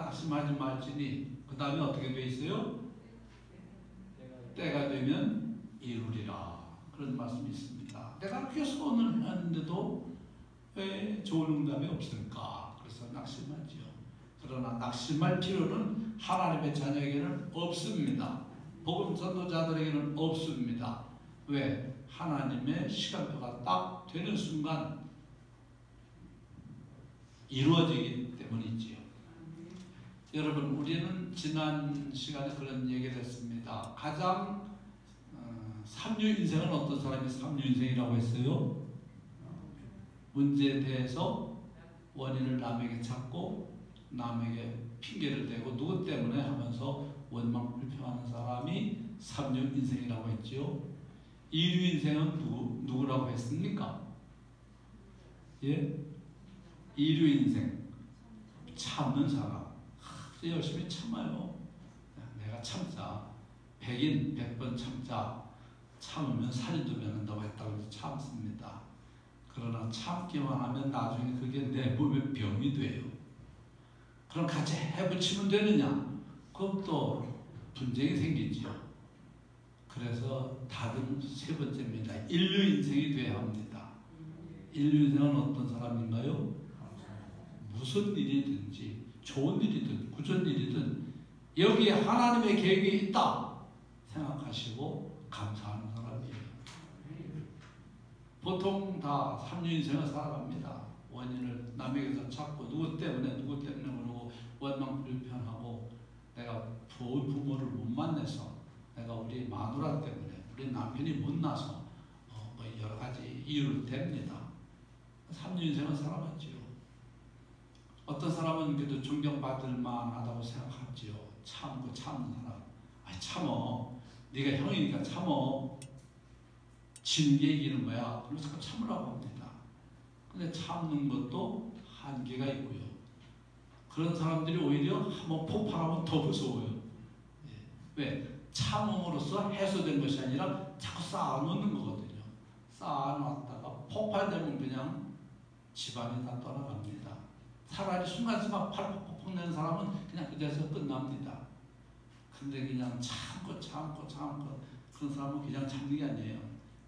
낙심하지 말지니 그 다음에 어떻게 돼 있어요? 때가 되면 이루리라. 그런 말씀이 있습니다. 내가 그렇게 소원을 했는데도 왜 좋은 응답이 없을까? 그래서 낙심하지요. 그러나 낙심할 필요는 하나님의 자녀에게는 없습니다. 복음 전도자들에게는 없습니다. 왜? 하나님의 시간표가 딱 되는 순간 이루어지기 때문이지요. 여러분, 우리는 지난 시간에 그런 얘기를 했습니다. 가장 삼류 인생은 어떤 사람이 삼류 인생이라고 했어요? 문제에 대해서 원인을 남에게 찾고 남에게 핑계를 대고 누구 때문에 하면서 원망 불평하는 사람이 삼류 인생이라고 했지요. 이류 인생은 누구라고 했습니까? 예? 이류 인생, 참는 사람. 열심히 참아요. 내가 참자. 100인 100번 참자. 참으면 살인도 면한다고 했다고 해서 참습니다. 그러나 참기만 하면 나중에 그게 내 몸의 병이 돼요. 그럼 같이 해붙이면 되느냐? 그럼 또 분쟁이 생기지요. 그래서 다른 세 번째입니다. 인류 인생이 돼야 합니다. 인류 인생은 어떤 사람인가요? 무슨 일이든지 좋은 일이든 굳은 일이든 여기에 하나님의 계획이 있다 생각하시고 감사하는 사람이에요. 보통 다 삼류 인생을 살아갑니다. 원인을 남에게서 찾고 누구 때문에 그러고 원망 불편하고 내가 좋은 부모를 못 만나서 내가 우리 마누라 때문에 우리 남편이 못나서 뭐 여러 가지 이유를 댑니다. 삼류 인생을 살아갔지요. 어떤 사람은 그래도 존경받을 만하다고 생각하지요. 참고 참는 사람. 아니 참어. 네가 형이니까 참어. 지는 게 이기는 거야. 그래서 참으라고 합니다. 근데 참는 것도 한계가 있고요. 그런 사람들이 오히려 한번 폭발하면 더 무서워요. 예. 왜? 참음으로써 해소된 것이 아니라 자꾸 쌓아놓는 거거든요. 쌓아놨다가 폭발되면 그냥 집안이 다 떠나갑니다. 차라리 순간순간 팔 내는 사람은 그냥 그대에서 끝납니다. 근데 그냥 참고 그런 사람은 그냥 참는 게 아니에요.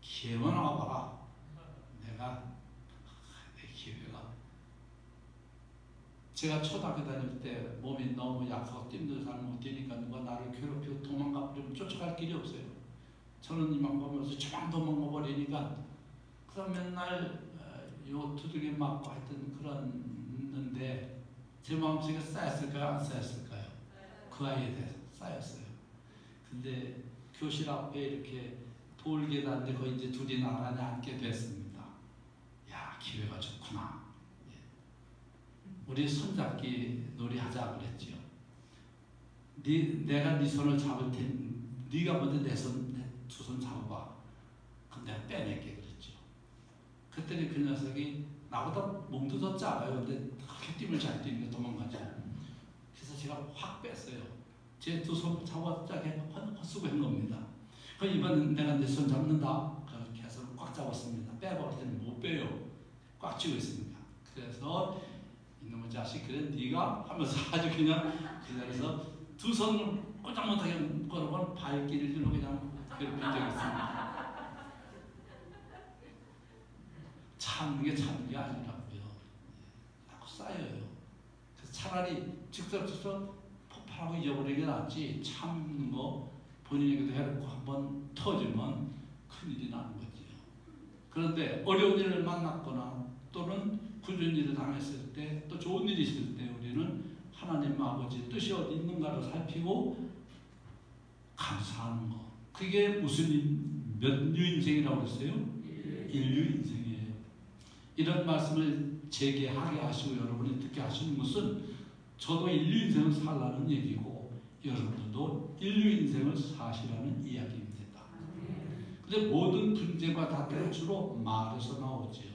기회만 와봐라. 내 기회가. 제가 초등학교 다닐 때 몸이 너무 약하고 뛰는 사람 못 뛰니까 누가 나를 괴롭히고 도망가 버리면 쫓아갈 길이 없어요. 저는 이만큼 하면서 저만 도망가 버리니까 그럼 맨날 요 두들겨 맞고 하여튼 그랬는데 제 마음속에 쌓였을까요? 안 쌓였을까요? 그 아이에 대해서 쌓였어요. 근데 교실 앞에 이렇게 돌계단인데 거기 이제 둘이 나란히 앉게 됐습니다. 야, 기회가 좋구나. 예. 우리 손잡기 놀이하자 그랬지요. 내가 네 손을 잡을 테니 네가 먼저 내 두 손 잡아봐. 그럼 내가 빼낼게 그랬죠. 그랬더니 그 녀석이 나보다 몸도 더 작아요. 근데 그렇게 뛰면 잘 뛰니까 도망가죠. 그래서 제가 확 뺐어요. 제 두 손 잡았자게 헛수고 한 겁니다. 그럼 이번엔 내가 내 손 잡는다. 그렇게 해서 꽉 잡았습니다. 빼버렸더니 못 빼요. 꽉 쥐고 있습니다. 그래서 이놈의 자식 그래 네가 하면서 아주 그냥 그 자리에서 두 손을 꼼짝 못하게 묶어놓고 발길을 그냥 괴롭힌 적이 있습니다. 참는 게 아니라고요. 자꾸 쌓여요. 그래서 차라리 직접 폭발하고 잊어버리는 게 낫지 참는 거 본인에게도 해롭고 한번 터지면 큰일이 나는 거지요. 그런데 어려운 일을 만났거나 또는 굳은 일을 당했을 때 또 좋은 일이 있을 때 우리는 하나님 아버지의 뜻이 어디 있는가를 살피고 감사하는 거. 그게 무슨 몇 류 인생이라고 했어요? 인류 인생이에요. 이런 말씀을 제게 하게 하시고 여러분이 듣게 하시는 것은 저도 인류 인생을 살라는 얘기고 여러분들도 인류 인생을 사시라는 이야기입니다. 근데 모든 분쟁과 다툼은 주로 말에서 나오지요.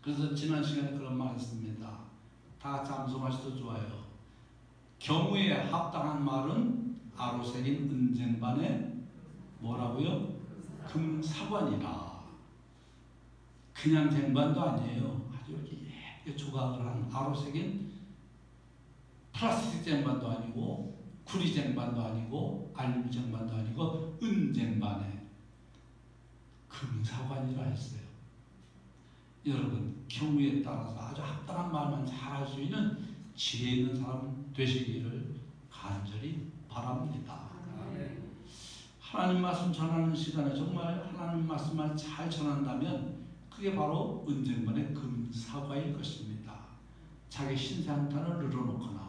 그래서 지난 시간에 그런 말 했습니다. 다 잠송하셔도 좋아요. 경우에 합당한 말은 아로새긴 은쟁반에 뭐라고요? 금사관이라. 그냥 쟁반도 아니에요. 아주 이렇게 조각을 한 아로새긴 플라스틱 쟁반도 아니고 구리 쟁반도 아니고 알루미늄 쟁반도 아니고 은쟁반에 금사관이라 했어요. 여러분, 경우에 따라서 아주 합당한 말만 잘할 수 있는 지혜 있는 사람 되시기를 간절히 바랍니다. 하나님 말씀 전하는 시간에 정말 하나님 말씀만 잘 전한다면 그게 바로 은쟁반의 금사과일 것입니다. 자기 신세 한탄을 늘어놓거나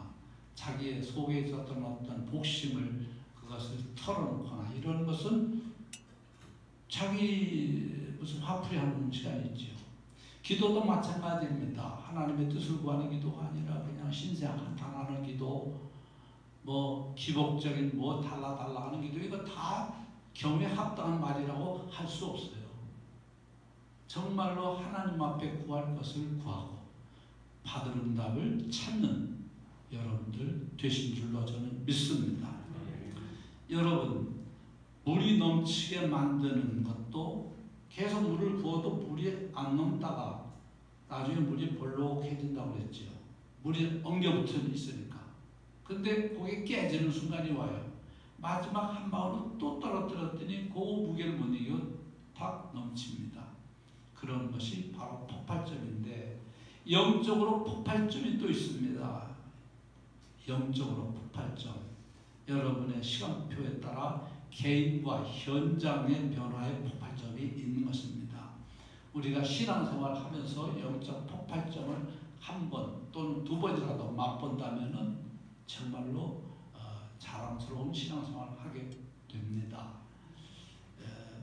자기의 속에 있었던 어떤 복심을 그것을 털어놓거나 이런 것은 자기 무슨 화풀이 하는 시간이 있지요. 기도도 마찬가지입니다. 하나님의 뜻을 구하는 기도가 아니라 그냥 신세 한탄하는 기도, 뭐 기복적인 뭐 달라달라 하는 기도, 이거 다 경우에 합당한 말이라고 할 수 없어요. 정말로 하나님 앞에 구할 것을 구하고 받을 응답을 찾는 여러분들 되신 줄로 저는 믿습니다. 여러분, 물이 넘치게 만드는 것도 계속 물을 부어도 물이 안 넘다가 나중에 물이 볼록해진다고 그랬죠. 물이 엉겨붙어 있으니까. 근데 그게 깨지는 순간이 와요. 마지막 한 방울은 또 떨어뜨렸더니 그 무게를 못 이겨 팍 넘칩니다. 그런 것이 바로 폭발점인데, 영적으로 폭발점이 또 있습니다. 영적으로 폭발점. 여러분의 시간표에 따라 개인과 현장의 변화의 폭발점이 있는 것입니다. 우리가 신앙생활을 하면서 영적 폭발점을 한 번 또는 두 번이라도 맛본다면 정말로 자랑스러운 신앙생활을 하게 됩니다.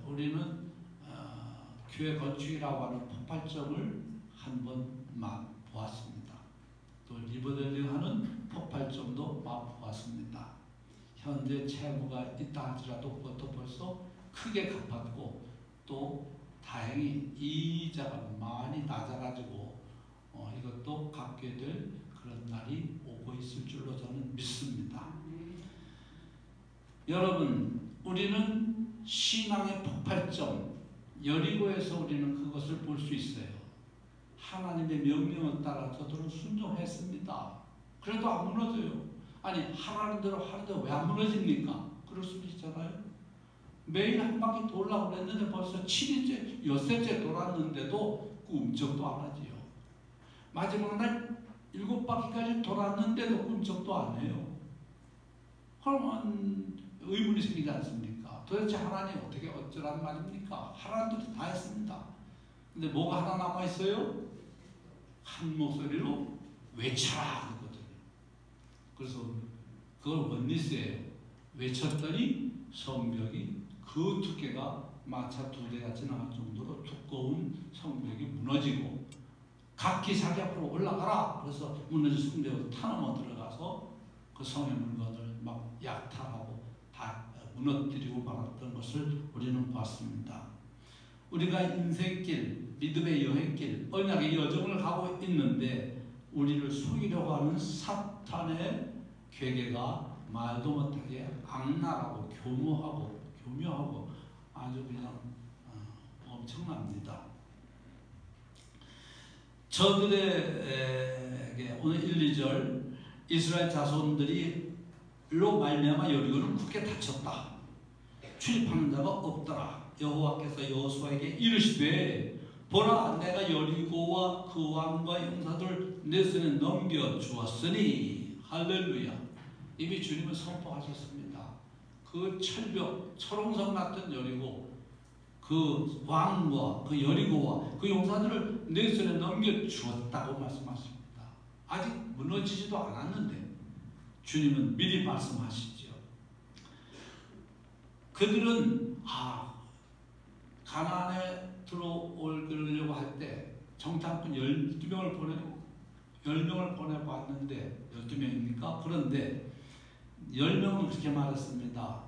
우리는 교회 건축이라고 하는 폭발점을 한 번 맛보았습니다. 또 리모델링하는 폭발점도 맛보았습니다. 현재 채무가 있다 하더라도 그것도 벌써 크게 갚았고, 또 다행히 이자가 많이 낮아가지고 이것도 갚게 될 그런 날이 오고 있을 줄로 저는 믿습니다. 여러분, 우리는 신앙의 폭발점 여리고에서 우리는 그것을 볼 수 있어요. 하나님의 명령에 따라 저들은 순종했습니다. 그래도 안 무너져요. 아니, 하라는 대로 하는데 왜 안 무너집니까? 그럴 수도 있잖아요. 매일 한 바퀴 돌라고 그랬는데 벌써 7일째, 엿새째 돌았는데도 그 움쩍도 안 하지요. 마지막 날 7바퀴까지 돌았는데도 그 움쩍도 안 해요. 그러면 의문이 생기지 않습니까? 도대체 하나님 어떻게 어쩌란 말입니까? 하라는 대로 다 했습니다. 근데 뭐가 하나 남아있어요? 한 목소리로 외쳐라 그러거든요. 그래서 그걸 원리스예요. 외쳤더니 성벽이 그 두께가 마차 2대가 지나갈 정도로 두꺼운 성벽이 무너지고, 각기 자기 앞으로 올라가라. 그래서 무너진 성벽을 타넘어 들어가서 그 성의 물건을 막 약탈하고 다 무너뜨리고 말았던 것을 우리는 봤습니다. 우리가 인생길, 믿음의 여행길, 언약의 여정을 가고 있는데 우리를 속이려고 하는 사탄의 괴계가 말도 못하게 악랄하고 교묘하고 아주 그냥 엄청납니다. 저들에게 오늘 1, 2절 이스라엘 자손들이로 말미암아 여리고는 굳게 닫혔다. 출입하는 자가 없더라. 여호와께서 여호수아에게 이르시되 보라, 내가 여리고와 그 왕과 용사들 내 손에 넘겨 주었으니. 할렐루야. 이미 주님은 선포하셨습니다. 그 철벽, 철옹성 같은 여리고, 그 왕과 그 여리고와 그 용사들을 내 손에 넘겨 주었다고 말씀하십니다. 아직 무너지지도 않았는데 주님은 미리 말씀하시죠. 그들은 가나안에 들어오려고 할 때 정탐꾼 12명을 보내봤는데 12명입니까? 그런데 10명은 그렇게 말했습니다.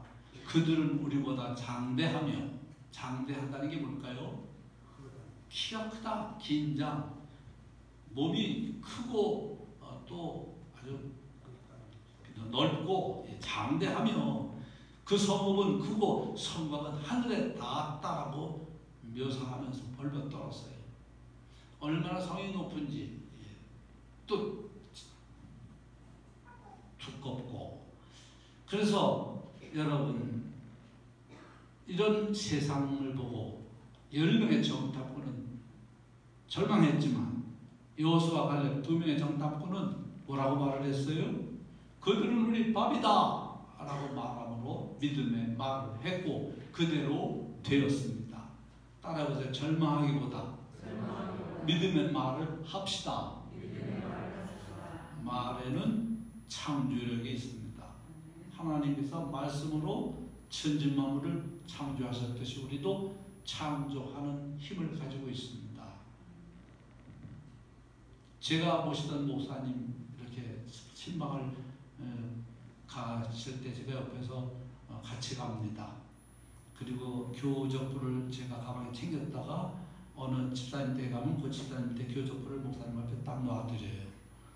그들은 우리보다 장대한다는 게 뭘까요? 키가 크다, 긴장, 몸이 크고 또 아주 넓고 장대하며 그 성읍은 크고 성곽은 하늘에 닿았다라고 묘사하면서 벌벌 떨었어요. 얼마나 성이 높은지. 또 그래서 여러분, 이런 세상을 보고 10명의 정탐꾼은 절망했지만 여호수아와 갈렙 2명의 정탐꾼은 뭐라고 말을 했어요? 그들은 우리 밥이다 라고 말함으로 믿음의 말을 했고 그대로 되었습니다. 따라해보세요. 절망하기보다 믿음의 말을 합시다. 말에는 창조력이 있습니다. 하나님께서 말씀으로 천지 만물을 창조하셨듯이 우리도 창조하는 힘을 가지고 있습니다. 제가 모시던 목사님 이렇게 신방을 가실 때 제가 옆에서 같이 갑니다. 그리고 교적부를 제가 가방에 챙겼다가 어느 집사님 댁에 가면 그 집사님 댁 교적부를 목사님 앞에 딱 놔드려요.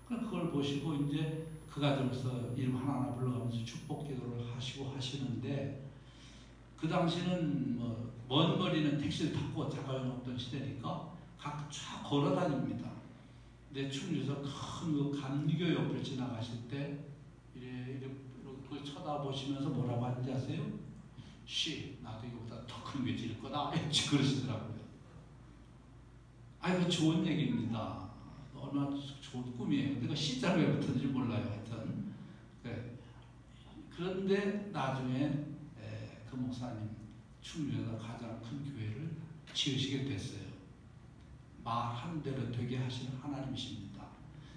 그럼 그걸 보시고 이제 그 가정에서 이름 하나하나 불러가면서 축복 기도를 하시고 하시는데, 그 당시는 뭐 먼 거리는 택시를 타고 자가용 없던 시대니까 각 쫙 걸어 다닙니다. 내 충주에서 큰 그 감리교 옆을 지나가실 때 이렇게 그걸 쳐다보시면서 뭐라고 하는지 아세요? 나도 이거보다 더 큰 게 질 거다 그러시더라고요. 아이고 좋은 얘기입니다. 얼마나 좋은 꿈이에요. 근데 그 시자로 왜 붙었는지 몰라요. 하여튼 그런데 나중에 그 목사님 충주에서 가장 큰 교회를 지으시게 됐어요. 말한 대로 되게 하시는 하나님이십니다.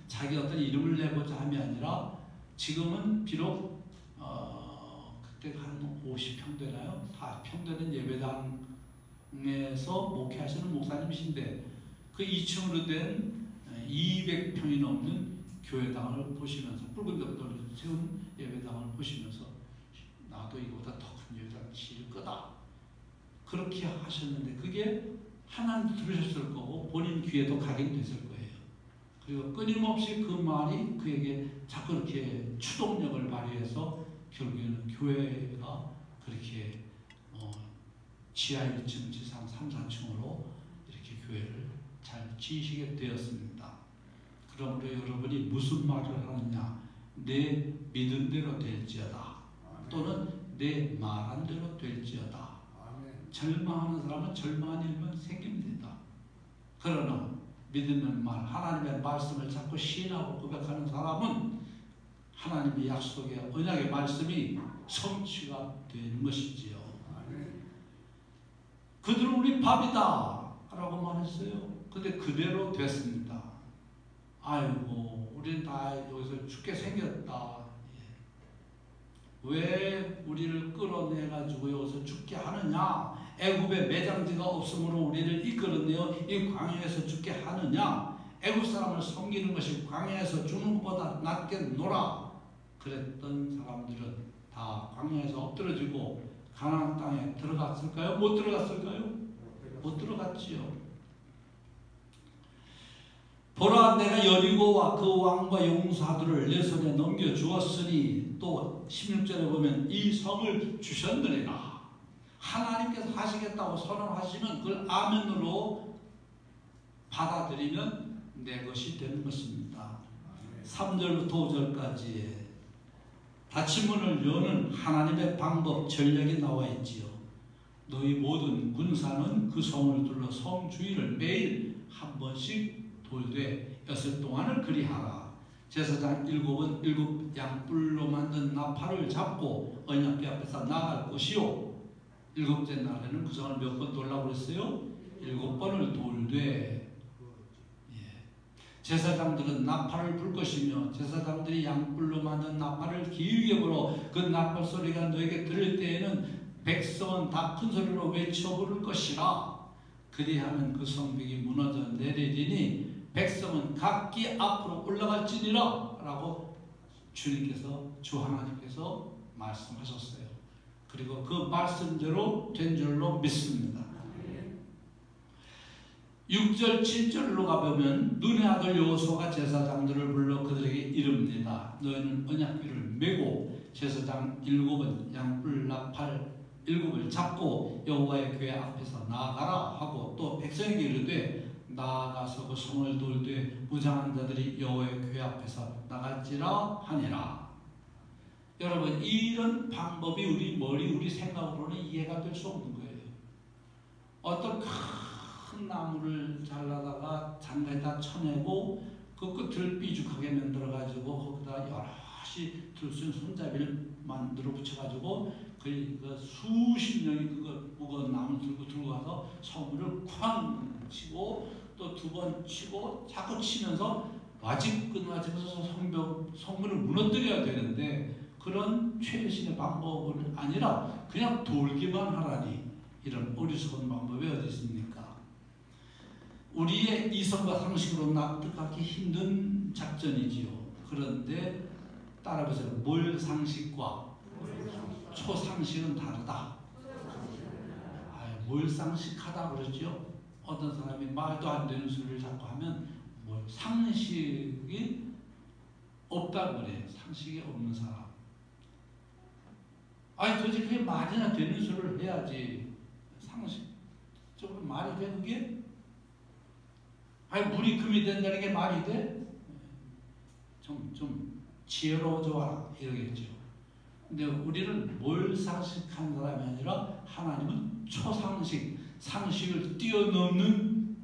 자기 어떤 이름을 내고자 함이 아니라 지금은 비록 그때 한 50평 되나요? 40평 되는 예배당에서 목회하시는 목사님이신데 그 2층으로 된 200평이 넘는 교회당을 보시면서 붉은 벽돌을 세운 예배당을 보시면서 나도 이거보다 더 큰 예배당 지을 거다 그렇게 하셨는데 그게 하나님도 들으셨을 거고 본인 귀에도 각인됐을 거예요. 그리고 끊임없이 그 말이 그에게 자꾸 이렇게 추동력을 발휘해서 결국에는 교회가 그렇게 지하 1층, 지상 3, 4층으로 이렇게 교회를 잘 지으시게 되었습니다. 그러므로 여러분이 무슨 말을 하느냐, 내 믿은 대로 될지어다 또는 내 말한 대로 될지어다. 절망하는 사람은 절망한 일만 생깁니다. 그러나 믿음의 말, 하나님의 말씀을 자꾸 시인하고 고백하는 사람은 하나님의 약속의 언약의 말씀이 성취가 되는 것이지요. 그들은 우리 밥이다 라고 말했어요. 근데 그대로 됐습니다. 아이고 우리는 다 여기서 죽게 생겼다. 왜 우리를 끌어내가지고 여기서 죽게 하느냐? 애굽에 매장지가 없으므로 우리를 이끌어내어 이 광야에서 죽게 하느냐? 애굽 사람을 섬기는 것이 광야에서 죽는 것보다 낫겠노라. 그랬던 사람들은 다 광야에서 엎드러지고 가나안 땅에 들어갔을까요? 못 들어갔을까요? 못 들어갔지요. 보라, 내가 여리고와 그 왕과 용사들을 내 손에 넘겨주었으니, 또 16절에 보면 이 성을 주셨느니라. 하나님께서 하시겠다고 선언하시면 그걸 아멘으로 받아들이면 내 것이 되는 것입니다. 3절부터 5절까지 닫힌 문을 여는 하나님의 방법, 전략이 나와 있지요. 너희 모든 군사는 그 성을 둘러 성 주위를 매일 한 번씩 돌되 6일 동안을 그리하라. 제사장 7은 7 양뿔로 만든 나팔을 잡고 언약궤 앞에서 나갈 것이요. 7째 날에는 그 성을 몇 번 돌라고 그랬어요? 7번을 돌되. 제사장들은 나팔을 불 것이며 제사장들이 양뿔로 만든 나팔을 길게 불어 그 나팔 소리가 너에게 들을 때에는 백성은 다 큰 소리로 외쳐 부를 것이라. 그리하면 그 성벽이 무너져 내리리니 백성은 각기 앞으로 올라갈지니라 라고 주님께서, 주 하나님께서 말씀하셨어요. 그리고 그 말씀대로 된 줄로 믿습니다. 6절 7절로 가보면 눈의 아들 여호수아가 제사장들을 불러 그들에게 이릅니다. 너희는 언약궤를 메고 제사장 7은 양뿔 나팔 7을 잡고 여호와의 궤 앞에서 나아가라 하고, 또 백성에게 이르되 나아가서 그 성을 돌되 무장한 자들이 여호와의 궤 앞에서 나갈지라 하니라. 여러분, 이런 방법이 우리 머리, 우리 생각으로는 이해가 될 수 없는 거예요. 어떤 큰 나무를 잘라다가 장가에다 쳐내고 그 끝을 삐죽하게 만들어가지고 거기다 여럿이 들 수 있는 손잡이를 만들어 붙여가지고 그 수십 명이 그거 무거운 나무 들고 가서 성문을 쾅 치고 또 두 번 치고 자꾸 치면서 아직 끝나면서 성문을 무너뜨려야 되는데, 그런 최신의 방법은 아니라 그냥 돌기만 하라니, 이런 어리석은 방법이 어디 있습니까? 우리의 이성과 상식으로 납득하기 힘든 작전이지요. 그런데 따라보세요. 몰상식과 초상식은 다르다. 몰상식하다 그러죠. 어떤 사람이 말도 안 되는 소리를 자꾸 하면 상식이 없다고 그래요. 상식이 없는 사람. 도대체 그게 말이나 되는 소리를 해야지. 상식적으로 말이 돼, 그게? 물이 금이 된다는 게 말이 돼? 좀 지혜로워져라, 이러겠죠. 근데 우리는 몰상식한 사람이 아니라 하나님은 초상식, 상식을 뛰어넘는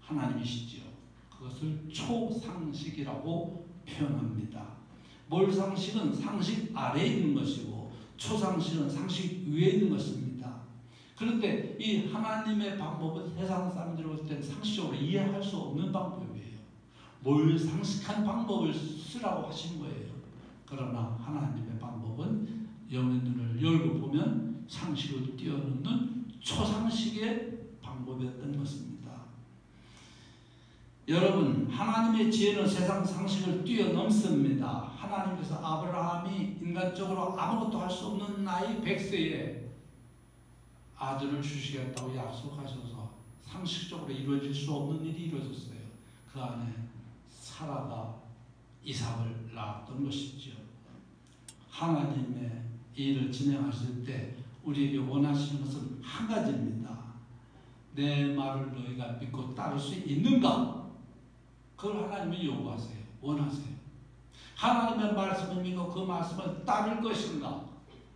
하나님이시죠. 그것을 초상식이라고 표현합니다. 몰상식은 상식 아래에 있는 것이고 초상식은 상식 위에 있는 것입니다. 그런데 이 하나님의 방법은 세상 사람들이 볼 때는 상식적으로 이해할 수 없는 방법이에요. 몰상식한 방법을 쓰라고 하신 거예요. 그러나 하나님의 방법은 영의 눈을 열고 보면 상식을 뛰어넘는 초상식의 방법이었던 것입니다. 여러분, 하나님의 지혜는 세상 상식을 뛰어넘습니다. 하나님께서 아브라함이 인간적으로 아무것도 할 수 없는 나이 100세에 아들을 주시겠다고 약속하셔서 상식적으로 이루어질 수 없는 일이 이루어졌어요. 그 안에 사라가 이삭을 낳았던 것이죠. 하나님의 일을 진행하실 때 우리에게 원하시는 것은 한 가지입니다. 내 말을 너희가 믿고 따를 수 있는가? 그걸 하나님이 요구하세요. 원하세요. 하나님의 말씀을 믿고 그 말씀을 따를 것인가?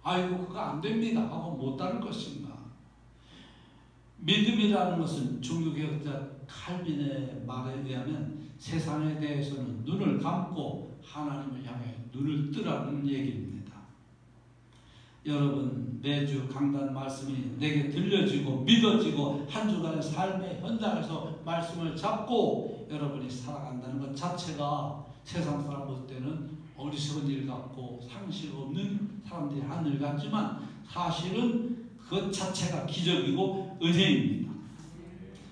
그거 안 됩니다 하고 못 따를 것인가? 믿음이라는 것은 종교개혁자 칼빈의 말에 의하면 세상에 대해서는 눈을 감고 하나님을 향해 눈을 뜨라는 얘기입니다. 여러분, 매주 강단 말씀이 내게 들려지고 믿어지고 한 주간의 삶의 현장에서 말씀을 잡고 여러분이 살아간다는 것 자체가 세상 사람 볼 때는 어리석은 일 같고 상식 없는 사람들이 하는 일 같지만 사실은 그 자체가 기적이고 은혜입니다.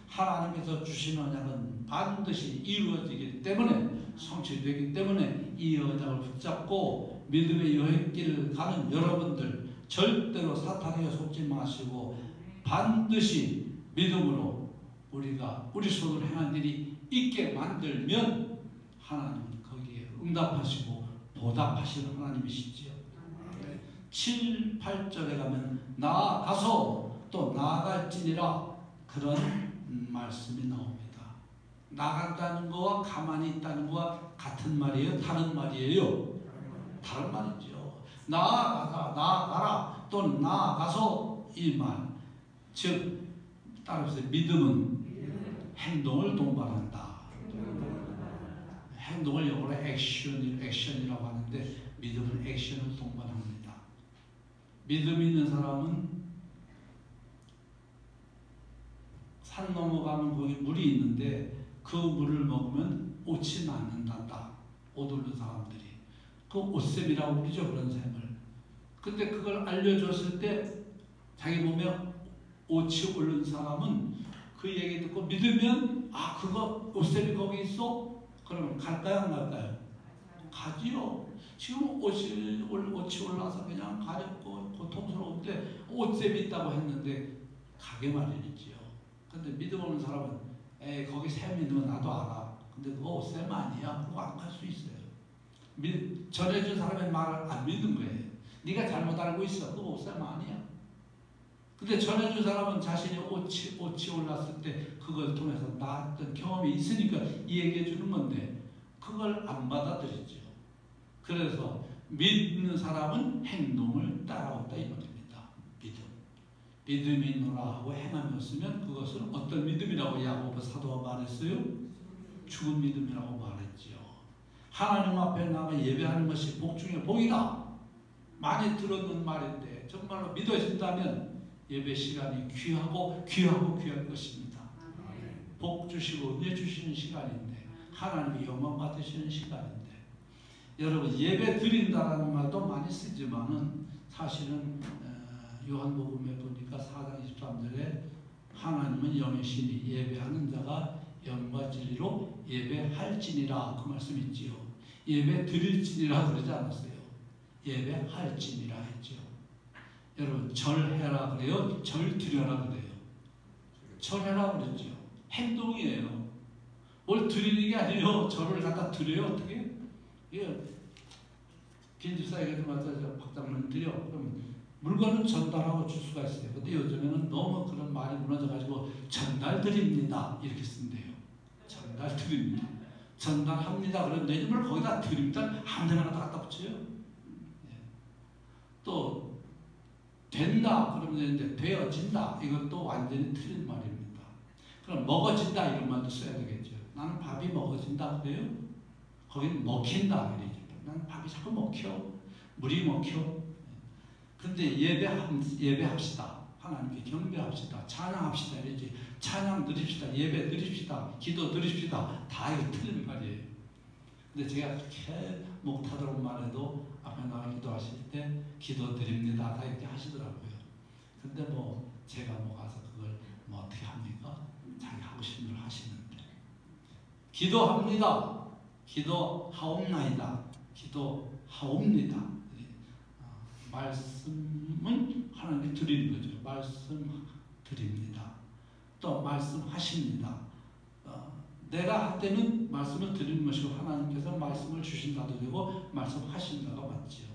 하나님께서 주신 언약은 반드시 이루어지기 때문에, 성취되기 때문에 이 언약을 붙잡고 믿음의 여행길을 가는 여러분들, 절대로 사탄에게 속지 마시고 반드시 믿음으로 우리가 우리 손으로 행한 일이 있게 만들면 하나님은 거기에 응답하시고 보답하시는 하나님이시지요. 7, 8절에 가면 나아가서 또 나아갈지니라, 그런 말씀이 나옵니다. 나간다는 거와 가만히 있다는 거와 같은 말이에요? 다른 말이에요? 다른 말이죠. 나아가라, 또 나아가서, 이 말. 즉, 따라서 믿음은 행동을 동반한다. 행동을 영어로 액션이라고 하는데 믿음은 액션을 동반합니다. 믿음 있는 사람은 산 넘어가면 거기 물이 있는데 그 물을 먹으면 옷이 낫는단다. 옷 올른 사람들이. 그 옷샘이라고 부르죠, 그런 샘을. 근데 그걸 알려줬을 때 자기 몸에 옷이 오른 사람은 그 얘기 듣고 믿으면, 그거 옷샘이 거기 있어? 그러면 갈까요, 안 갈까요? 가지요. 지금 옷이 올라서 그냥 가렵고 고통스러운데 옷샘이 있다고 했는데 가게 마련이지요. 근데 믿음 없는 사람은 거기 샘 있는 건 나도 알아. 근데 그거 옷샘 아니야. 그거 안 갈 수 있어요. 전해준 사람의 말을 안 믿는 거예요. 네가 잘못 알고 있어. 그거 옷샘 아니야. 근데 전해준 사람은 자신이 옷이 올랐을 때 그걸 통해서 나았던 경험이 있으니까 이 얘기해 주는 건데 그걸 안 받아들이죠. 그래서 믿는 사람은 행동을 따라온다 이 말입니다. 믿음이 있노라 하고 행함이 없으면 그것은 어떤 믿음이라고 야고보 사도가 말했어요? 죽은 믿음이라고 말했지요. 하나님 앞에 나가 예배하는 것이 복 중에 복이다. 많이 들었는 말인데 정말로 믿어진다면 예배 시간이 귀한 것입니다. 복 주시고 은혜 주시는 시간인데 하나님이 영광 받으시는 시간인데 여러분 예배 드린다라는 말도 많이 쓰지만은 사실은 요한복음에 보니까 4장 23절에 하나님은 영이시니 예배하는 자가 영과 진리로 예배할지니라 그 말씀 있지요. 예배 드릴지니라 그러지 않았어요. 예배할지니라 했죠. 여러분 절해라 그래요? 절 드려라 그래요? 절해라 그랬죠. 행동이에요. 뭘 드리는 게 아니에요. 절을 갖다 드려요. 어떻게? 빈집사에게도 마찬가지로 박장님 드려. 그러면 물건은 전달하고 줄 수가 있어요. 근데 요즘에는 너무 그런 말이 무너져가지고 전달 드립니다 이렇게 쓴대요. 전달 드립니다. 전달합니다. 그러면 내 이름을 거기다 드립니다. 아무데나 갖다 붙여요. 또 된다 그러면 되는데 되어진다 이것도 완전히 틀린 말입니다. 그럼 먹어진다 이런 말도 써야 되겠죠. 나는 밥이 먹어진다 그래요? 거긴 먹힌다 이러죠. 나는 밥이 자꾸 먹혀. 물이 먹혀. 근데 예배합시다. 하나님께 경배합시다. 찬양합시다. 이러지. 찬양 드립시다. 예배 드립시다. 기도 드립시다. 다 이거 틀린 말이에요. 근데 제가 그렇게 목타도록 말해도 앞에 나가 기도하실 때 기도 드립니다. 다 이렇게 하시더라고요. 근데 뭐 제가 뭐 가서 그걸 뭐 어떻게 합니까? 자기 하고 싶은 걸 하시는데. 기도합니다. 기도하옵나이다. 기도하옵니다. 말씀은 하나님께 드리는 거죠. 말씀 드립니다. 또 말씀하십니다. 내가 할 때는 말씀을 드리는 것이고 하나님께서 말씀을 주신다도 되고 말씀하신다가 맞지요.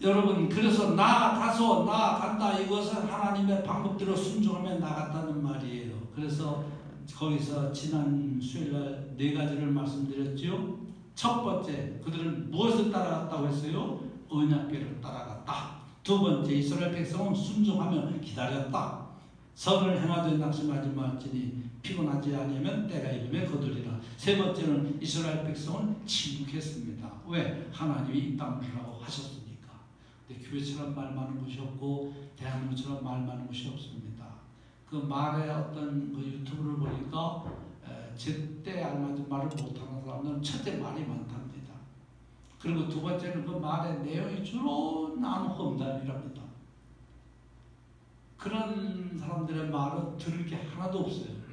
여러분 그래서 나아간다 이것은 하나님의 방법대로 순종하며 나갔다는 말이에요. 그래서 거기서 지난 수요일날 4가지를 말씀드렸죠. 첫 번째 그들은 무엇을 따라갔다고 했어요? 언약궤를 따라갔다. 두 번째 이스라엘 백성은 순종하며 기다렸다. 선을 행하되 낙심하지 말지니 피곤하지 아니하면 때가 이르면 거두리라. 세 번째는 이스라엘 백성은 침묵했습니다. 왜? 하나님이 이 땅을 주라고 하셨으니까. 근데 교회처럼 말 많은 곳이 없고 대한민국처럼 말 많은 곳이 없습니다. 그 말의 어떤 그 유튜브를 보니까 제때 알맞은 말을 못하는 사람들은 첫째 말이 많답니다. 그리고 두 번째는 그 말의 내용이 주로 나무 험담이랍니다. 그런 사람들의 말은 들을 게 하나도 없어요.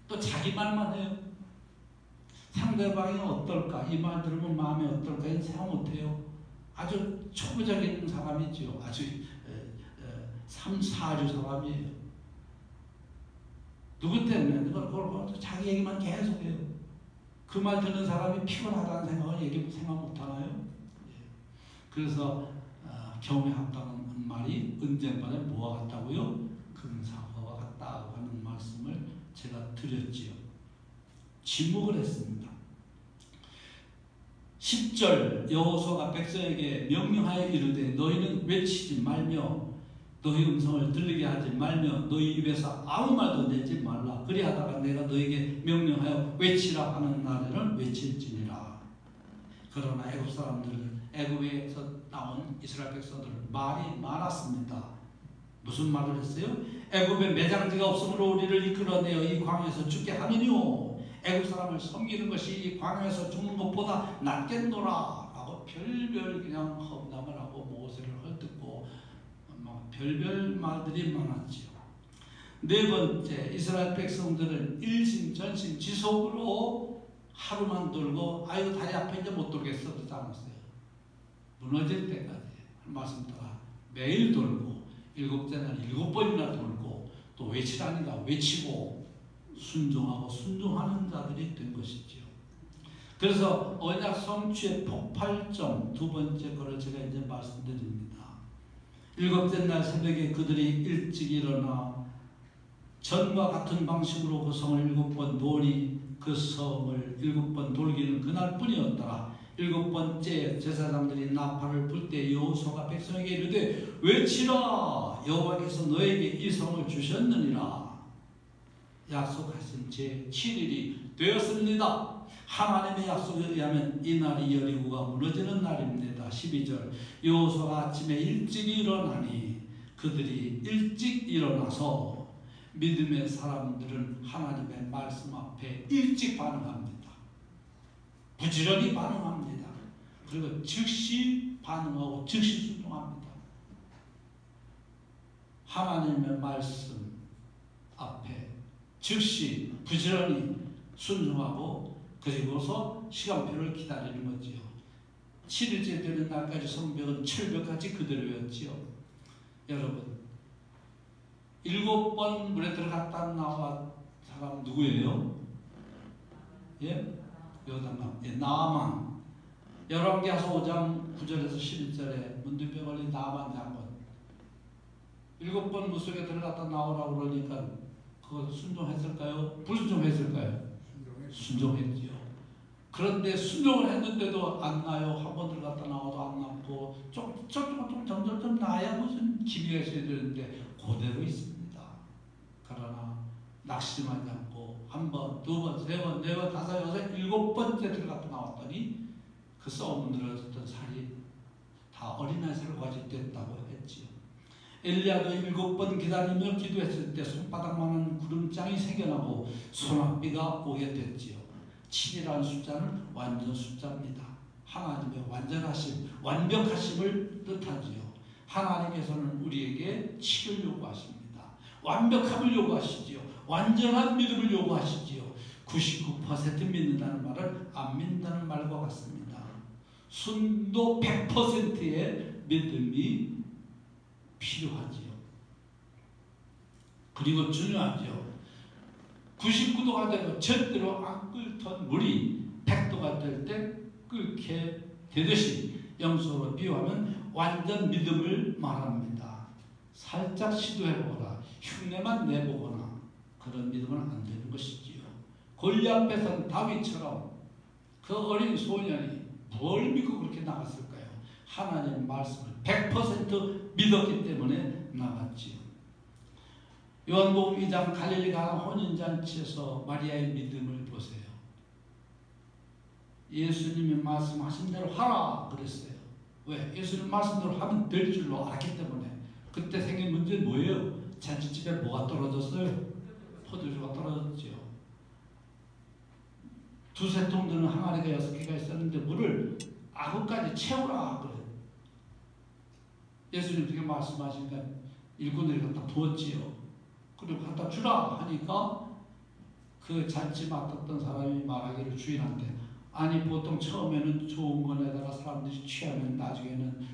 또 자기 말만 해요. 상대방이 어떨까? 이 말 들으면 마음이 어떨까? 이런 생각 못해요. 아주 초보적인 사람이죠. 아주 3, 4주 사람이에요. 누구 때문에? 그걸 자기 얘기만 계속해요. 그 말 듣는 사람이 피곤하다는 생각을 생각 못하나요? 그래서 경외 합당한 말이 은쟁반에 뭐와 같다고요? 금사과와 같다고 하는 말씀을 제가 드렸지요. 침묵을 했습니다. 10절 여호수아가 백성에게 명령하여 이르되 너희는 외치지 말며 너희 음성을 들리게 하지 말며 너희 입에서 아무 말도 내지 말라. 그리하다가 내가 너에게 명령하여 외치라 하는 날에는 외칠지니라. 그러나 애굽 사람들은 애굽에서 나온 이스라엘 백성들은 말이 많았습니다. 무슨 말을 했어요? 애굽에 매장지가 없으므로 우리를 이끌어내어 이 광야에서 죽게 하느뇨. 애굽 사람을 섬기는 것이 이 광야에서 죽는 것보다 낫겠노라 라고 별별 그냥 험담을 하고 모세를 헐뜯고 막 별별 말들이 많았지요. 네 번째, 이스라엘 백성들은 일심전심지속으로 하루만 돌고 아이고 다리 아파 이제 못 돌겠어 그러지 않았어요. 무너질 때까지 말씀 따라 매일 돌고 7째는 7번이나 돌고 또 외치라니까 외치고 순종하고 순종하는 자들이 된 것이지요. 그래서 언약 성취의 폭발점 두 번째 거를 제가 이제 말씀드립니다. 7째 날 새벽에 그들이 일찍 일어나 전과 같은 방식으로 그 성을 7번 도니 그 성을 7번 돌기는 그날뿐이었더라. 7번째 제사장들이 나팔을 불 때 여호수아가 백성에게 이르되 외치라 여호와께서 너에게 이 성을 주셨느니라. 약속하신 제 7일이 되었습니다. 하나님의 약속에 의하면 이 날이 여리고가 무너지는 날입니다. 12절 여호수아가 아침에 일찍 일어나니 그들이 일찍 일어나서 믿음의 사람들은 하나님의 말씀 앞에 일찍 반응합니다. 부지런히 반응합니다. 그리고 즉시 반응하고 즉시 순종합니다. 하나님의 말씀 앞에 즉시 부지런히 순종하고 그리고서 시간표를 기다리는 거지요. 7일째 되는 날까지 성벽은 철벽까지 그대로였지요. 여러분 7번 물에 들어갔다 나온 사람 누구예요? 예? 여담남, 예, 나아만. 열왕기하서 5장 9절에서 11절에 문둥병 걸린 나아만 장군 7번 물속에 들어갔다 나오라고 그러니까 그거 순종했을까요? 불순종했을까요? 순종했지요. 그런데 순종을 했는데도 안 나요. 한 번 들어갔다 나와도 안 남고 좀 점점 나야 무슨 기미가 있어야 되는데 그대로 있습니다. 그러나 낙심하지 않고 한 번, 두 번, 세 번, 네 번, 다섯, 여섯, 7번째 들어갔다 나왔더니 그 썩어 늘어졌던 살이 다 어린아이 살까지 됐다고 했지요. 엘리야도 7번 기다리며 기도했을 때 손바닥만한 구름장이 생겨나고 소낙비가 오게 됐지요. 7이라는 숫자는 완전 숫자입니다. 하나님의 완전하심, 완벽하심을 뜻하지요. 하나님께서는 우리에게 7을 요구하십니다. 완벽함을 요구하시지요. 완전한 믿음을 요구하시지요. 99% 믿는다는 말을 안 믿는다는 말과 같습니다. 순도 100%의 믿음이 필요하지요. 그리고 중요하죠. 99도가 되도 절대로 안 끓던 물이 100도가 될 때 끓게 되듯이 영적으로 비유하면 완전 믿음을 말합니다. 살짝 시도해보거나 흉내만 내보거나 그런 믿음은 안 되는 것이지요. 골리앗 뺏은 다윗처럼 그 어린 소년이 뭘 믿고 그렇게 나갔을까요? 하나님의 말씀을 100% 믿었기 때문에 나갔지요. 요한복음 2장 갈릴리 가나 혼인잔치에서 마리아의 믿음을 보세요. 예수님이 말씀하신 대로 하라 그랬어요. 왜? 예수님 말씀대로 하면 될 줄로 알았기 때문에. 그때 생긴 문제는 뭐예요? 잔치집에 뭐가 떨어졌어요? 포도주가 떨어졌죠. 두세 통 드는 항아리가 6개가 있었는데 물을 아구까지 채우라 그래요. 예수님 그렇게 말씀하시니까 일꾼들이 갖다 부었지요. 그리고 갖다 주라 하니까 그 잔치 맡았던 사람이 말하기를 주인한테 아니 보통 처음에는 좋은 거에다가 사람들이 취하면 나중에는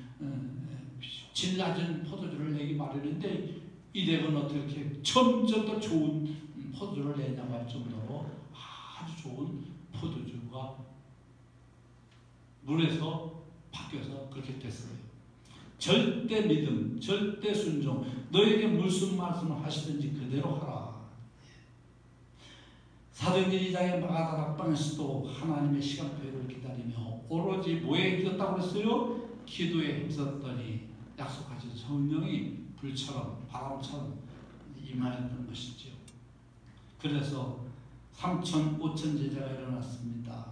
질 낮은 포도주를 내기 마련인데 이 댁은 어떻게 점점 더 좋은 포도주를 내냐고 할 정도로 아주 좋은 포도주가 물에서 바뀌어서 그렇게 됐어요. 절대 믿음, 절대 순종. 너에게 무슨 말씀을 하시든지 그대로 하라. 사도행전 2장의 마가다락방에서도 하나님의 시간표를 기다리며 오로지 뭐에 힘썼다고 그랬어요? 기도에 힘썼더니 약속하신 성령이 불처럼 바람처럼 임하였던 것이죠. 그래서 3천 5천 제자가 일어났습니다.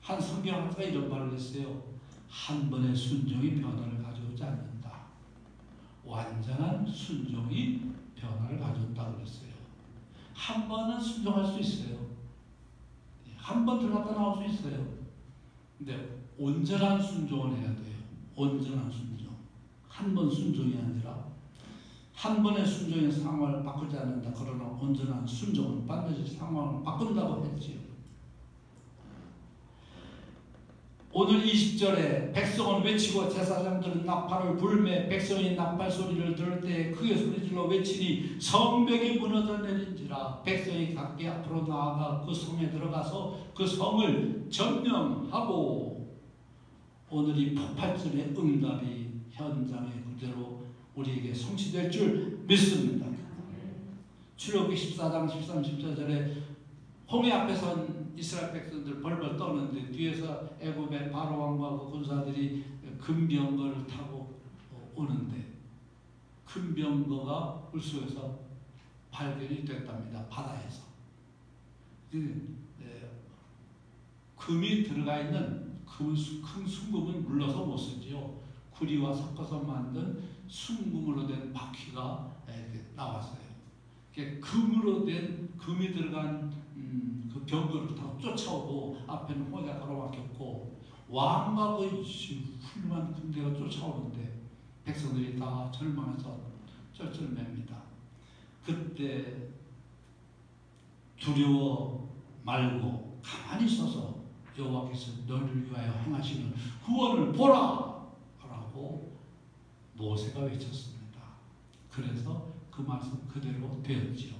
한 성경학자가 이런 말을 했어요. 한 번의 순종이 변화를 가져오지 않는다. 완전한 순종이 변화를 가져온다고 그랬어요. 한 번은 순종할 수 있어요. 한 번 들어갔다 나올 수 있어요. 근데 온전한 순종을 해야 돼요. 온전한 순종. 한 번 순종이 아니라 한 번의 순종의 상황을 바꾸지 않는다. 그러나 온전한 순종은 반드시 상황을 바꾼다고 했지요. 오늘 20절에 백성은 외치고 제사장들은 나팔을 불매 백성이 나팔 소리를 들을 때 크게 소리질러 외치니 성벽이 무너져 내린지라. 백성이 각기 앞으로 나아가 그 성에 들어가서 그 성을 점령하고 오늘 이 폭발전의 응답이 현장에 그대로 우리에게 성취될 줄 믿습니다. 출애굽기 14장 13, 14절에 홍해 앞에 선 이스라엘 백성들 벌벌 떠는데 뒤에서 애굽의 바로 왕과 그 군사들이 금병거를 타고 오는데 금병거가 물속에서 발견이 됐답니다. 바다에서. 금이 들어가 있는 큰 순금은 물러서 못 쓰지요. 구리와 섞어서 만든 순금으로 된 바퀴가 이렇게 나왔어요. 금이 들어간 그 병거를 타고 쫓아오고 앞에는 홍해가 가로막혔고 왕과 그 훌륭한 군대가 쫓아오는데 백성들이 다 절망해서 쩔쩔맵니다. 그때 두려워 말고 가만히 있어서 여호와께서 너를 위하여 행하시는 구원을 보라! 라고 모세가 외쳤습니다. 그래서 그 말씀 그대로 되었지요.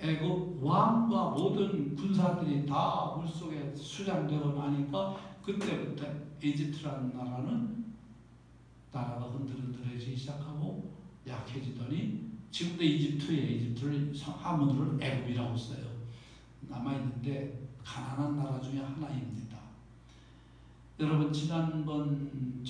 애굽 왕과 모든 군사들이 다 물속에 수장되고 나니까 그때부터 이집트라는 나라가 흔들흔들해지기 시작하고 약해지더니 지금도 이집트를 한문으로 애굽이라고 써요. 남아있는데 가난한 나라 중에 하나입니다. 여러분 지난번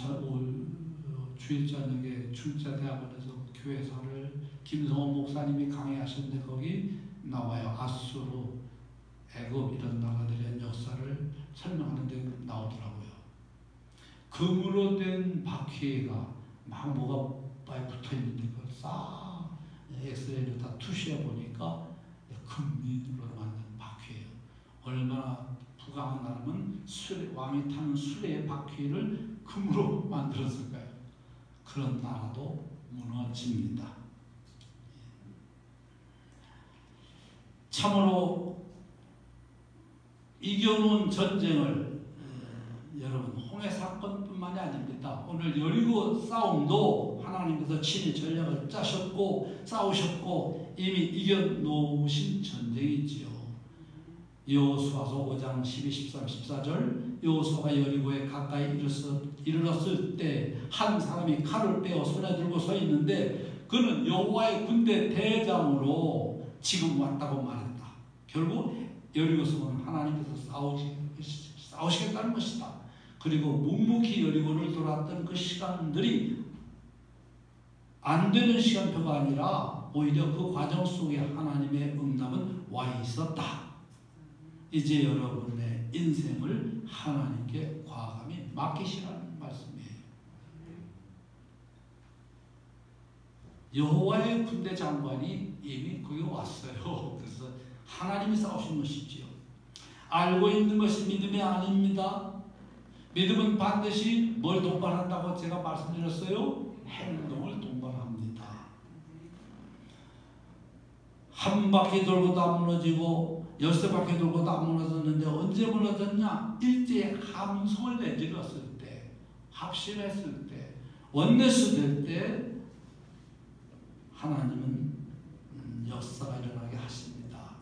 주일 저녁에 출자대학원에서 교회사를 김성호 목사님이 강의하셨는데 거기 나와요. 아수르, 애굽 이런 나라들의 역사를 설명하는데 나오더라고요. 금으로 된 바퀴가 막 뭐가 붙어있는데 그걸 싹 엑스레이로 다 투시해 보니까 금으로 만든 바퀴예요. 얼마나 부강한 나라면 왕이 타는 수레의 바퀴를 금으로 만들었을까요? 그런 나라도 무너집니다. 참으로 이겨놓은 전쟁을 여러분 홍해 사건뿐만이 아닙니다. 오늘 여리고 싸움도 하나님께서 친히 전략을 짜셨고 싸우셨고 이미 이겨놓으신 전쟁이지요. 여호수아서 5장 12, 13, 14절 여호수아가 여리고에 가까이 이르렀을 때 한 사람이 칼을 빼어 손에 들고 서 있는데 그는 여호와의 군대 대장으로 지금 왔다고 말했다. 결국 여리고 성은 하나님께서 싸우시겠다는 것이다. 그리고 묵묵히 여리고를 돌았던 그 시간들이 안 되는 시간표가 아니라 오히려 그 과정 속에 하나님의 응답은 와 있었다. 이제 여러분의 인생을 하나님께 과감히 맡기시라는 말씀이에요. 여호와의 군대 장관이 이미 거기 왔어요. 그래서 하나님이 싸우신 것이지요. 알고 있는 것이 믿음이 아닙니다. 믿음은 반드시 뭘 동반한다고 제가 말씀드렸어요? 행동을 동반합니다. 한 바퀴 돌고도 안 무너지고 13바퀴 돌고도 안 무너졌는데 언제 무너졌냐? 일제히 함성을 내질렀을 때, 합심했을 때, 원내스 될 때 하나님은 역사가 일어나게 하십니다.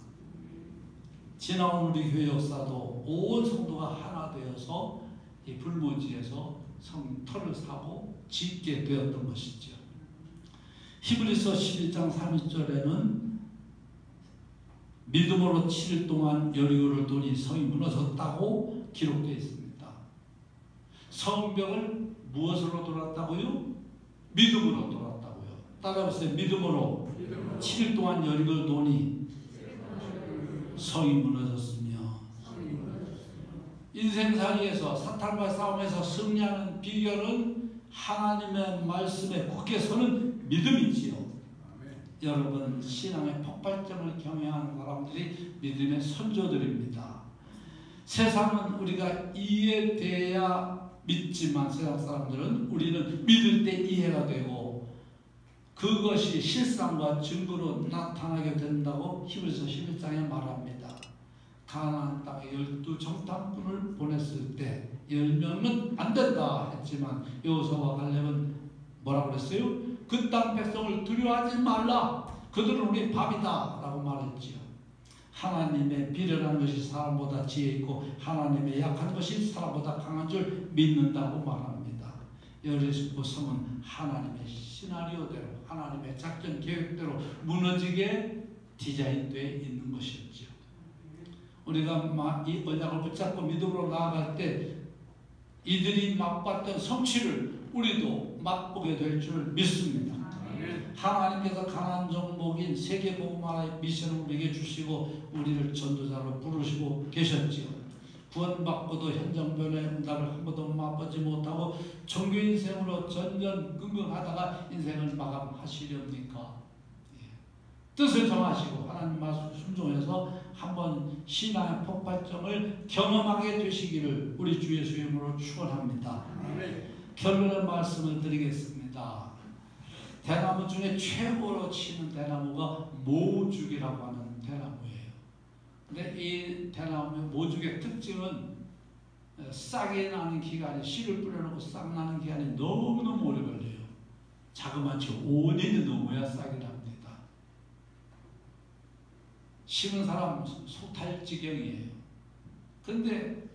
지나온 우리 교회 역사도 온 성도가 하나 되어서 이 불모지에서 성터를 사고 짓게 되었던 것이죠. 히브리서 11장 30절에는 믿음으로 7일 동안 여리고를 도니 성이 무너졌다고 기록되어 있습니다. 성벽을 무엇으로 돌았다고요? 믿음으로 돌았다고요. 따라해보세요. 믿음으로 7일 동안 여리고를 도니 성이 무너졌으며 인생살이에서 사탄과 싸움에서 승리하는 비결은 하나님의 말씀에 굳게 서는 믿음이지요. 여러분 신앙의 폭발점을 경영하는 사람들이 믿음의 선조들입니다. 세상은 우리가 이해돼야 믿지만 세상 사람들은 우리는 믿을 때 이해가 되고 그것이 실상과 증거로 나타나게 된다고 히브리서 11장에 말합니다. 가나안 땅에 12정탐꾼을 보냈을 때 10명은 안 된다 했지만 여호수아와 갈렙은 뭐라고 그랬어요? 그 땅 백성을 두려워하지 말라. 그들은 우리 밥이다 라고 말했지요. 하나님의 비련한 것이 사람보다 지혜 있고 하나님의 약한 것이 사람보다 강한 줄 믿는다고 말합니다. 여리고 성은 하나님의 시나리오대로 하나님의 작전 계획대로 무너지게 디자인되어 있는 것이었죠. 우리가 이 언약을 붙잡고 믿음으로 나아갈 때 이들이 맛봤던 성취를 우리도 맛보게 될 줄 믿습니다. 하나님께서 가나안 정복인 세계 복음화의 미션을 우리에게 주시고 우리를 전도자로 부르시고 계셨지요. 구원받고도 현장변의 응답을 한 번도 맛보지 못하고 종교 인생으로 전전긍긍하다가 인생을 마감하시렵니까? 뜻을 정하시고 하나님 말씀 순종해서 한번 신앙의 폭발점을 경험하게 되시기를 우리 주 예수 이름으로 축원합니다. 결론의 말씀을 드리겠습니다. 대나무 중에 최고로 치는 대나무가 모죽이라고 하는 대나무예요. 근데 이 대나무의 모죽의 특징은 싹이 나는 기간이, 씨를 뿌려놓고 싹 나는 기간이 너무너무 오래 걸려요. 자그마치 5년이 넘어야 싹이 납니다. 심은 사람 속탈 지경이에요. 근데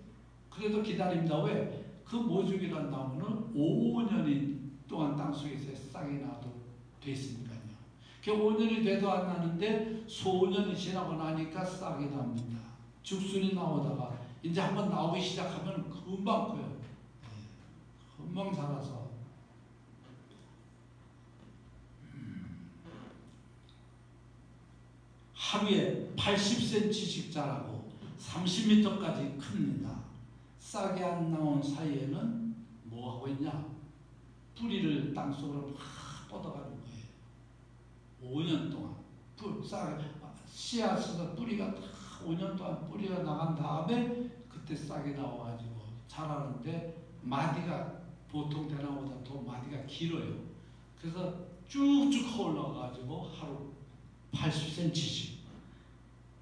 그래도 기다립니다. 왜? 그 모죽이라는 나무는 5년이 동안 땅속에서 싹이 나도 돼 있으니까요. 그 5년이 돼도 안 나는데 소년이 지나고 나니까 싹이 납니다. 죽순이 나오다가 이제 한번 나오기 시작하면 금방 커요. 금방 자라서 하루에 80cm씩 자라고 30m까지 큽니다. 싹이 안 나온 사이에는 뭐 하고 있냐? 뿌리를 땅속으로 막 뻗어가는 거예요. 5년 동안 씨앗에서 뿌리가 5년 동안 뿌리가 나간 다음에 그때 싹이 나와가지고 자라는데 마디가 보통 대나무보다 더 마디가 길어요. 그래서 쭉쭉 올라가가지고 하루 80cm씩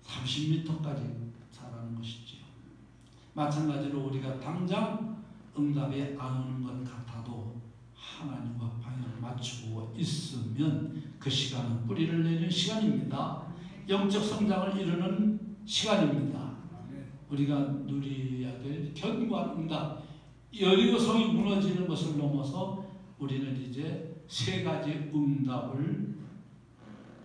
30m까지 자라는 것이지요. 마찬가지로 우리가 당장 응답이 안 오는 것 같아도 하나님과 방향을 맞추고 있으면 그 시간은 뿌리를 내리는 시간입니다. 영적 성장을 이루는 시간입니다. 우리가 누려야 될 견고한 응답, 여리고성이 무너지는 것을 넘어서 우리는 이제 세 가지 응답을,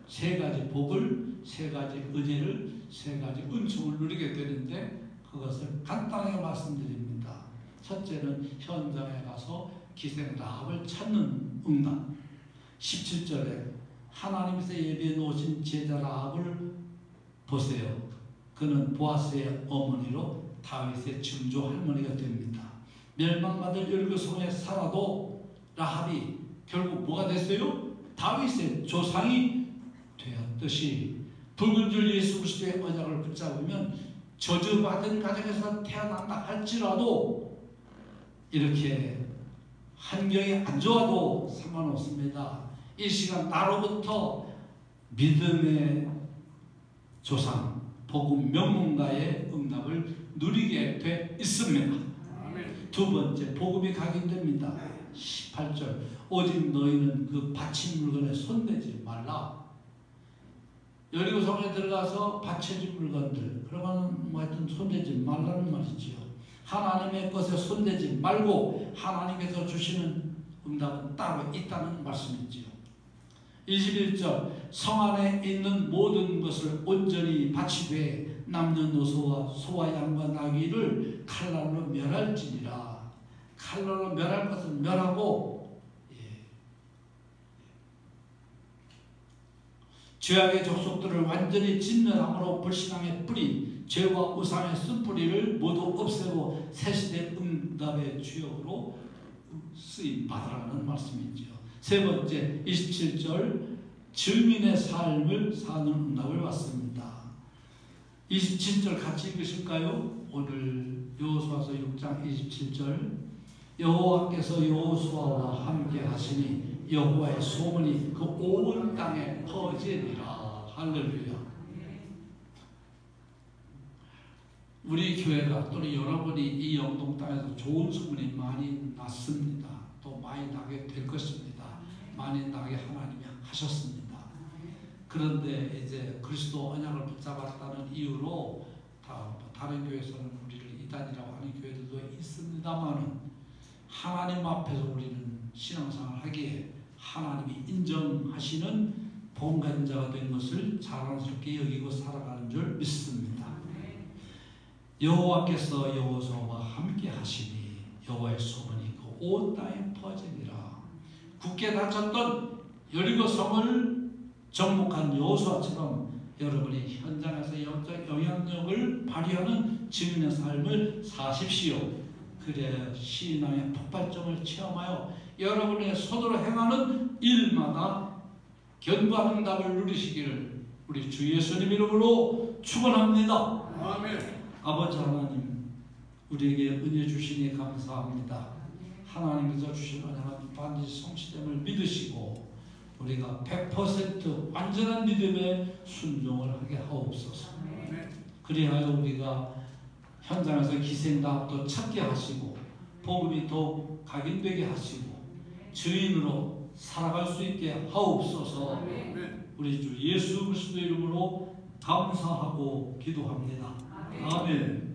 세 가지 복을, 세 가지 은혜를, 세 가지 은총을 누리게 되는데 그것을 간단하게 말씀드립니다. 첫째는 현장에 가서 기생 라합을 찾는 응답. 17절에 하나님께서 예비해 놓으신 제자 라합을 보세요. 그는 보아스의 어머니로 다윗의 증조 할머니가 됩니다. 멸망받을 여리고성에 살아도 라합이 결국 뭐가 됐어요? 다윗의 조상이 되었듯이 붉은 줄 예수 그리스도의 언약을 붙잡으면 저주받은 가정에서 태어난다 할지라도 이렇게 환경이 안 좋아도 상관없습니다. 이 시간 나로부터 믿음의 조상, 복음 명문가의 응답을 누리게 돼 있습니다. 두 번째, 복음이 각인됩니다. 18절, 오직 너희는 그 바친 물건에 손대지 말라. 여리고성에 들어가서 바쳐진 물건들, 그러면 뭐 하여튼 손대지 말라는 말이지요. 하나님의 것에 손대지 말고 하나님께서 주시는 응답은 따로 있다는 말씀이지요. 21절, 성 안에 있는 모든 것을 온전히 바치되 남녀노소와 소와 양과 나귀를 칼날로 멸할지니라. 칼날로 멸할 것은 멸하고 죄악의 족속들을 완전히 진멸함으로 불신앙의 뿌리, 죄와 우상의 쓴뿌리를 모두 없애고 새시대 응답의 주역으로 쓰임받으라는 말씀이지요. 세 번째, 27절, 증인의 삶을 사는 응답을 받습니다. 27절 같이 읽으실까요? 오늘 여호수아서 6장 27절, 여호와께서 여호수아와 함께 하시니 여호와의 소문이 그 온 땅에 퍼지니라. 할렐루야. 우리 교회가 또는 여러분이 이 영동 땅에서 좋은 소문이 많이 났습니다. 또 많이 나게 될 것입니다. 많이 나게 하나님이 하셨습니다. 그런데 이제 그리스도 언약을 붙잡았다는 이유로 다른 교회에서는 우리를 이단이라고 하는 교회들도 있습니다만은 하나님 앞에서 우리는 신앙생활을 하기에 하나님이 인정하시는 봉간자가 된 것을 자랑스럽게 여기고 살아가는 줄 믿습니다. 여호와께서 여호수아와 함께 하시니 여호와의 소문이 그 온 땅에 퍼지니라. 굳게 닫혔던 여리고 성을 정복한 여호수아처럼 여러분이 현장에서 영적 영향력을 발휘하는 증인의 삶을 사십시오. 그래야 신앙의 폭발점을 체험하여 여러분의 손으로 행하는 일마다 견고한 응답을 누리시기를 우리 주 예수님 이름으로 축원합니다. 아멘. 아버지 하나님, 우리에게 은혜 주시니 감사합니다. 하나님께서 주신 은혜는 반드시 성취됨을 믿으시고 우리가 100% 완전한 믿음의 순종을 하게 하옵소서. 그리하여 우리가 현장에서 희생답도 찾게 하시고 복음이 더욱 각인되게 하시고 주인으로 살아갈 수 있게 하옵소서. 우리 주 예수 그리스도 이름으로 감사하고 기도합니다. 아멘.